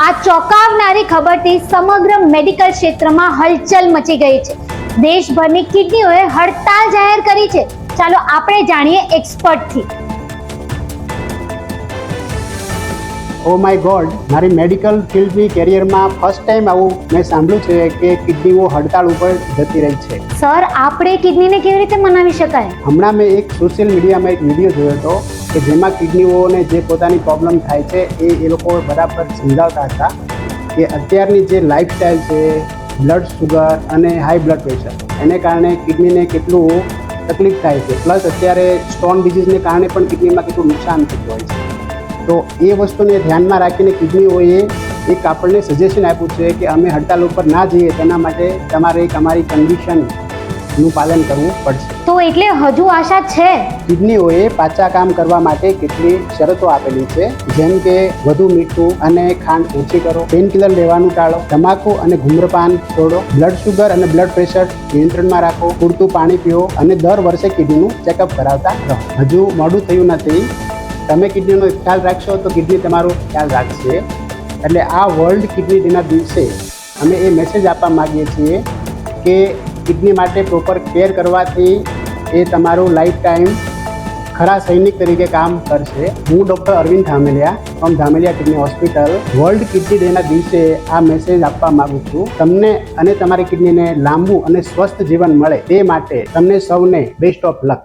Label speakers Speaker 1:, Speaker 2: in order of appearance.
Speaker 1: આ ચોંકાવનારી ખબરથી સમગ્ર મેડિકલ ક્ષેત્રમાં હલચલ મચી ગઈ છે. દેશભરની કિડનીઓએ હડતાલ જાહેર કરી છે. ચાલો આપણે જાણીએ એક્સપર્ટથી.
Speaker 2: ઓ માય ગોડ, મારી મેડિકલ ફિલ્ડની કેરિયરમાં ફર્સ્ટ ટાઈમ આવું મેં સાંભળ્યું છે કે કિડનીઓ હડતાળ ઉપર જતી રહી છે.
Speaker 1: સર, આપણે કિડનીને કેવી રીતે મનાવી શકાય?
Speaker 2: હમણાં મેં એક સોશિયલ મીડિયામાં એક વિડીયો જોયો હતો કે જેમાં કિડનીઓને જે પોતાની પ્રોબ્લેમ થાય છે એ લોકો બરાબર સમજાવતા હતા કે અત્યારની જે લાઈફસ્ટાઈલ છે, બ્લડ શુગર અને હાઈ બ્લડ પ્રેશર, એને કારણે કિડનીને કેટલું તકલીફ થાય છે. પ્લસ અત્યારે સ્ટોન ડિઝીઝને કારણે પણ કિડનીમાં કેટલું નુકસાન થતું હોય છે. તો એ વસ્તુને ધ્યાનમાં રાખીને કિડનીઓએ એક આપણને સજેશન આપ્યું છે કે અમે હડતાલ ઉપર ના જઈએ, તેના માટે તમારે એક અમારી કન્ડિશનનું પાલન કરવું પડશે.
Speaker 1: તો એટલે હજુ આશા છે?
Speaker 2: કિડનીઓએ પાછા કામ કરવા માટે કેટલીક શરતો આપેલી છે, જેમ કે વધુ મીઠું અને ખાંડ ઓછી કરો, પેનકિલર લેવાનું ટાળો, તમાકુ અને ધૂમ્રપાન છોડો, બ્લડ શુગર અને બ્લડ પ્રેશર નિયંત્રણમાં રાખો, પૂરતું પાણી પીવો અને દર વર્ષે કિડનીનું ચેકઅપ કરાવતા રહો. હજુ મોડું થયું નથી. તમે કિડનીનો ખ્યાલ રાખશો તો કિડની તમારો ખ્યાલ રાખશે. એટલે આ વર્લ્ડ કિડની ડેના દિવસે અમે એ મેસેજ આપવા માગીએ છીએ કે કિડની માટે પ્રોપર કેર કરવાથી એ તમારું લાઈફ ટાઈમ ખરા સૈનિક તરીકે કામ કરશે. હું doctor Arvind Dhameliya from Dhameliya kidney hospital world kidney ડેના દિવસે આ મેસેજ આપવા માગું છું. તમને અને તમારી કિડનીને લાંબુ અને સ્વસ્થ જીવન મળે તે માટે તમને સૌને બેસ્ટ ઓફ લક.